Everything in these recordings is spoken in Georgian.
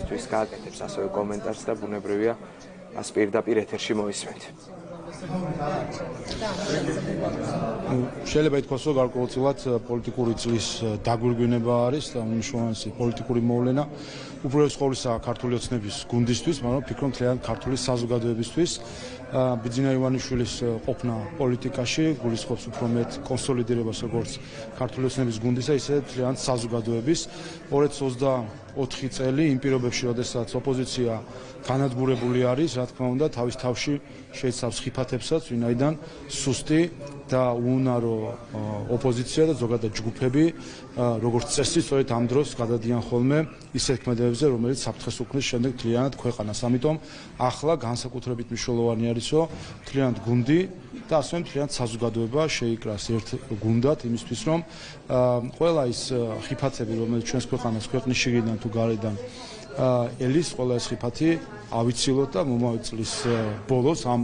ჩვენთვის გააკეთებს ასევე კომენტარს და ბუნებრივია ას პირდაპირ ეთერში მოისმენთ. შეიძლება ითქვას, რომ გარკვეულწილად პოლიტიკური წლის დაგვირგვინება არის და უმნიშვნელოვანესი პოლიტიკური მოვლენა უპირველეს ყოვლისა ქართული ოცნების გუნდისთვის, მაგრამ ვფიქრობ მთლიან ქართული საზოგადოებისთვის. ბიძინა ივანიშვილის ყოფნა პოლიტიკაში გულისხმობს უფრო მეტ კონსოლიდირებას როგორც ქართული ოცნების გუნდისა, ისე მთლიან საზოგადოების 2024 წელი იმ პირობებში, როდესაც ოპოზიცია განადგურებული არის, რა თქმა უნდა, თავის თავში შეიცავს ხიფათებსაც, ვინაიდან სუსტი და უუნარო ოპოზიცია და ზოგადად ჯგუფები, როგორც წესი, სწორედ ამ დროს გადადიან ხოლმე ის ზემოქმედებებზე, რომელიც საფრთხეს უქმნის შემდეგ მთლიანად ქვეყანას. ამიტომ ახლა განსაკუთრებით მნიშვნელოვანი არის, რომ მთლიანად გუნდი და ასევე მთლიანად საზოგადოება შეიკრას ერთ გუნდად იმისთვის, რომ ყველა ის ხიფათები, რომელიც ჩვენს ქვეყანას ქვეყნის შიგნიდან თუ გარედან ელის, ყველა ეს ხიფათი ავიცილოთ და მომავალ წლის ბოლოს ამ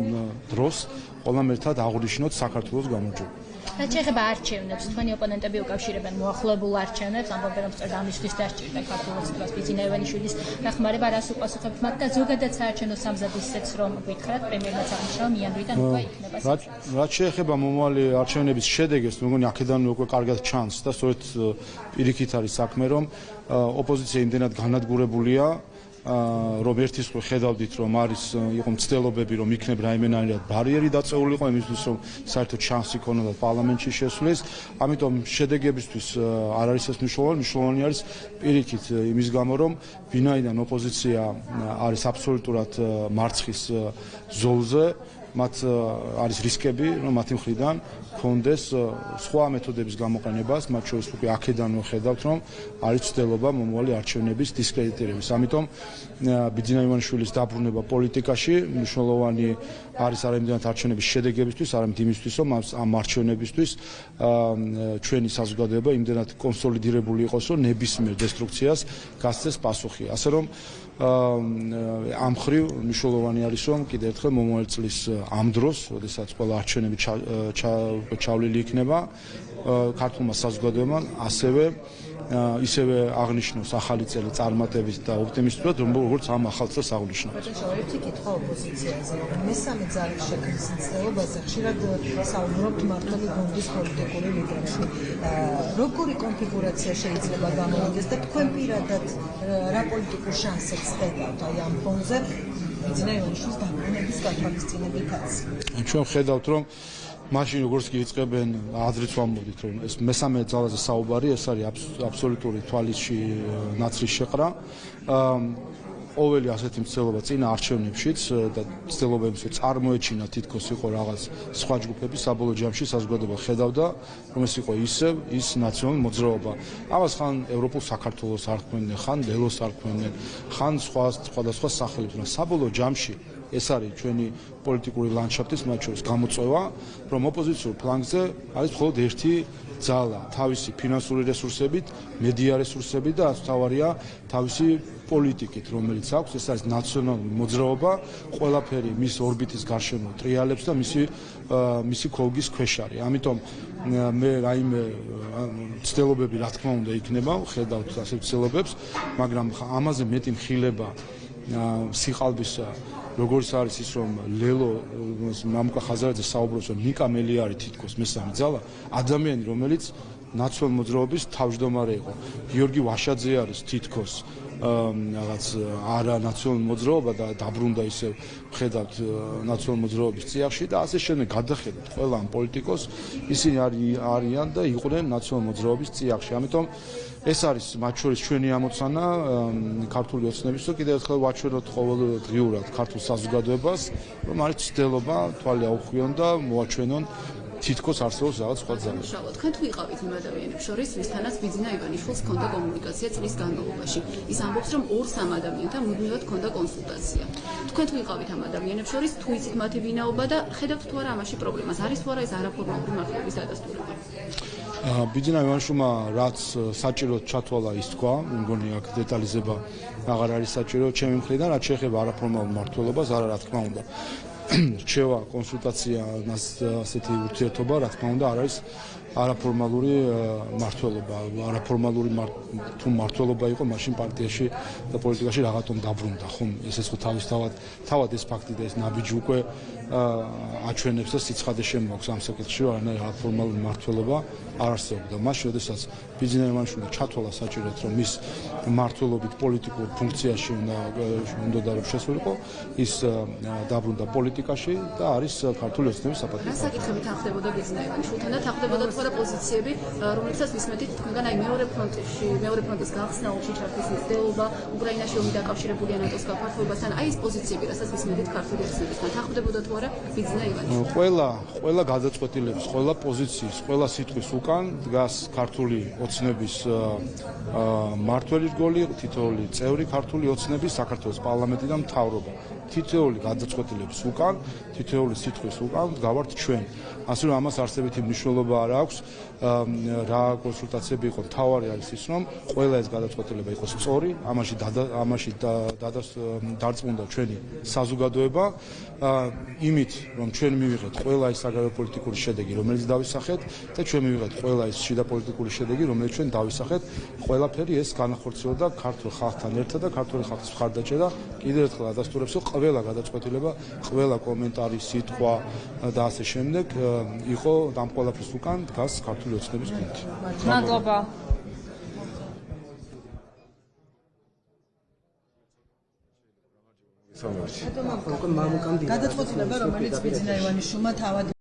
დროს ყველამ ერთად აღვნიშნოთ საქართველოს გამარჯვება. რაც შეეხება არჩევნებს, თქვენი ოპონენტები უკავშირებენ მოახლოებულ არჩევნებს, ამბობენ, რომ სწორედ ამისთვის დასჭირდა ქართულ ოცნებას ბიძინა ივანიშვილის დახმარება, რას უპასუხებთ მათ და ზოგადად საარჩევნო სამზად ისეც რომ გითხრათ, პრემიერმაც აღნიშნა, რომ იანვრიდან უკვე იქნება. რაც შეეხება მომავალი არჩევნების შედეგებს, მე მგონი აქედან უკვე კარგად ჩანს და სწორედ პირიქით არის საქმე, რომ ოპოზიცია იმდენად განადგურებულია, რომ ერთის მხრივ ხედავდით, რომ იყო მცდელობები, რომ იქნებ რაიმენაირად ბარიერი დაწეულიყო იმისთვის, რომ საერთოდ შანსი ქონოდა პარლამენტში შესვლის. ამიტომ შედეგებისთვის არ არის ეს მნიშვნელოვანი არის პირიქით იმის გამო, რომ ვინაიდან ოპოზიცია არის აბსოლუტურად მარცხის ზოლზე, მათ არის რისკები, რომ მათი მხრიდან კონდეს სხვა მეთოდების გამოყენებას, მათ შორის უკვე აქედანვე ხედავთ, რომ არის ცდილობა მომავალი არჩევნების დისკრედიტირების. ამიტომ ბიძინა ივანიშვილის დაბრუნება პოლიტიკაში მნიშვნელოვანი არის არამედ არჩევნების შედეგებისთვის, არამედ იმისთვის, რომ ამ არჩევნებისთვის ჩვენი საზოგადოება იმდენად კონსოლიდირებული იყოს, რომ ნებისმიერ დესტრუქციას გასცეს პასუხი. ასე რომ ამ მხრივ მნიშვნელოვანი არის, რომ კიდევ ერთხელ მომავალ წლის ამ დროს, როდესაც ყველა არჩევნები ჩავლილი იქნება, ქართულმა საზოგადოებამ ისევე აღნიშნოს ახალი წელი წარმატებით და ოპტიმისტურად, როგორც ამ ახალ წელს აღნიშნა. ერთი კითხვა ოპოზიციაზე. მესამე ძალის შექმნის მცდელობაზე ხშირად საუბრობთ მართალი გუნდის პოლიტიკური ლიდერები. როგორი კონფიგურაცია შეიძლება გამოვიდეს და თქვენ პირადად რა პოლიტიკურ შანსებს ხედავთ აი ამ ფონზე ბიძინა ივანიშვილის დაბრუნების გათვალისწინებითაც? ჩვენ ხედავთ, რომ მაშინ როგორც კი იწყებენ აზრით ვამბობთ, რომ ეს მესამე ძალაზე საუბარი, ეს არის აბსოლუტური თვალისში ნაცრის შეყრა. ყოველი ასეთი მცდელობა წინა არჩევნებშიც და მცდელობებს წარმოეჩინა თითქოს იყო რაღაც სხვა ჯგუფები საბოლოო ჯამში საზოგადოება ხედავდა, რომ ეს იყო ის ნაციონალური მოძრაობა. ამას ხან ევროპულ საქართველოს არქმევდნენ, ხან ლელოს არქმევდნენ, ხან სხვადასხვა სახელებს, მაგრამ საბოლოო ჯამში ეს არის ჩვენი პოლიტიკური ლანდშაფტის მათ შორის გამოწვევა, რომ ოპოზიციურ ფლანგზე არის მხოლოდ ერთი ძალა, თავისი ფინანსური რესურსებით, მედია რესურსებით და თავარია თავისი პოლიტიკით, რომელიც აქვს, ეს არის ნაციონალური მოძრაობა, ყველაფერი მის ორბიტის გარშემო ტრიალებს და მისი ქოლგის ქვეშ არის. ამიტომ მე რაიმე ცდილობები რა თქმა უნდა იქნება, ხედავთ ასეთ ცდილობებს, მაგრამ ამაზე მეტი მხილება სიყალბისა როგორც არის ის, რომ ლელო მამუკა ხაზარაძე საუბრობს, რომ ნიკა მელი არის თითქოს მესამე ძალა, ადამიანი, რომელიც ნაციონალური მოძრაობის თავმჯდომარე იყო. გიორგი ვაშაძე არის თითქოს რაღაც არა ნაციონალური მოძრაობა და დაბრუნდა ისე ხედავთ ნაციონალური მოძრაობის წიაღში და ასე შემდეგ გადახედოთ ყველა ამ პოლიტიკოს, ისინი არიან და იყვნენ ნაციონალური მოძრაობის წიაღში. ამიტომ ეს არის მათ შორის ჩვენი ამოცანა ქართული ოცნების, რომ კიდევ ერთხელ ვაჩვენოთ ყოველდღიურად ქართულ საზოგადოებას, რომ არის ცდილობა თვალი აუხვიონ და მოვაჩვენონ თითქოს არსებობს რაღაც სხვა ძალები. თქვენ თუ იყავით იმ ადამიანებს შორის, ვისთანაც ბიძინა ივანიშვილს ჰქონდა კომუნიკაცია წლის განმავლობაში. ის ამბობს, რომ 2-3 ადამიანთან მუდმივად ჰქონდა კონსულტაცია. თქვენ თუ იყავით ამ ადამიანებს შორის, თუ იცით მათი ვინაობა და ხედავთ თუ არა ამაში პრობლემას, არის თუ არა ეს არაფორმალური მართლობის დადასტურება? ბიძინა ივანიშვილმა რაც საჭიროდ ჩათვალა ის თქვა, მგონი აქ დეტალიზება აღარ არის საჭირო ჩემი მხრიდან, რაც შეეხება არაფორმალურ მმართველობას, რა თქმა უნდა. რჩევა, კონსულტაცია, ასეთი ურთიერთობა, რა თქმა უნდა, არ არის არაფორმალური მმართველობა, არაფორმალური თუ მმართველობა იყო, მაშინ პარტიაში და პოლიტიკაში რაღაცომ დაბრუნდა, ხომ? ესეც ხო თავად ეს ფაქტი და ეს ნაბიჯი უკვე აჩვენებს და სიცხადე შემოაქვს ამ საკითხში, რომ არაფორმალური მმართველობა არ არსებობდა. მაშინ, როდესაც ბიძინა ივანიშვილი ჩათვალა საჭიროდ, რომ ის მმართველობით პოლიტიკურ ფუნქციაში უნდა შესულიყო, ის დაბრუნდა პოლიტიკაში და არის ქართული ოცნების საპატიო. რა საკითხებით თანხდებოდა ბიძინა ივანიშვილთან და თანხდებოდა თუ არა პოზიციები, რომლებსაც ვისმენთ თქვენგან აი მეორე ფრონტის გახსნა, ომში ჩართვის მცდელობა, უკრაინაში ომი დაკავშირებულია ნატოს გაფართოებასთან, აი ეს პოზიციები, რასაც ვისმენთ ქართული ოცნებისგან, თანხდებოდა თუ არა ბიძინა ივანიშვილი? ყველა გადაწყვეტილების, ყველა პოზიციის, ყველა სიტყვის უკან დგას ქართული ოცნების მმართველი რგოლი, თითოეული წევრი ქართული ოცნების, საქართველოს პარლამენტი და მთავრობა. თითოეული გადაწყვეტილების უკან, თითოეული სიტყვის უკან დგავართ ჩვენ. ასე რომ ამას არსებითი მნიშვნელობა არ აქვს, რა კონსულტაციები იყო, მთავარი არის ის, რომ ყველა ეს გადაწყვეტილება იყოს სწორი, ამაში დარწმუნდა ჩვენი საზოგადოება, იმით, რომ ჩვენ მივიღეთ ყველა ის საგარეოპოლიტიკური შედეგი, რომელიც დავისახეთ და ჩვენ მივიღეთ ყველა ის შიდა პოლიტიკური შედეგი, რომელიც ჩვენ დავისახეთ, ყველაფერი ეს განახორციელდა ქართულ ხალხთან ერთად და ქართული ხალხის მხარდაჭერა კიდევ ერთხელ ადასტურებს, რომ ყველა გადაწყვეტილება, ყველა კომენტარი, სიტყვა და ასე შემდეგ იყო ამ ყველაფრის უკან დგას ქართული ოცნების გუნდი. მადლობა. გადაწყვეტილება, რომელიც ბიძინა ივანიშვილმა თავად